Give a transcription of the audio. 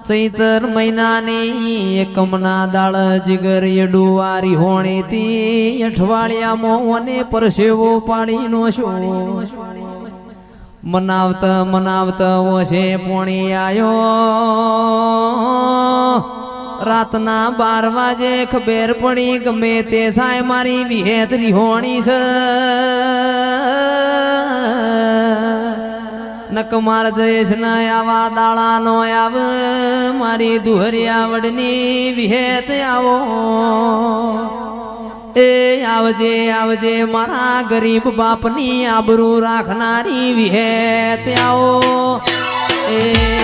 ચૈતર મહિનાની એકમના દાળ જીગર યડુવારી હોણીથી અઠવાડિયામાં મને પરસેવો પાડી નો શું મનાવતા મનાવતા ઓછે પોણી આયો રાતના 12 વાગે ખબર પડી ગમે તે થાય મારી વિહેતરી હોણી છે નકમાર જયેશ ના આવા દાળા નો આવ મારી દુહરિયા વડની વિહેત આવો એ આવજે આવજે મારા ગરીબ બાપની આબરૂ રાખનારી વિહેત આવો એ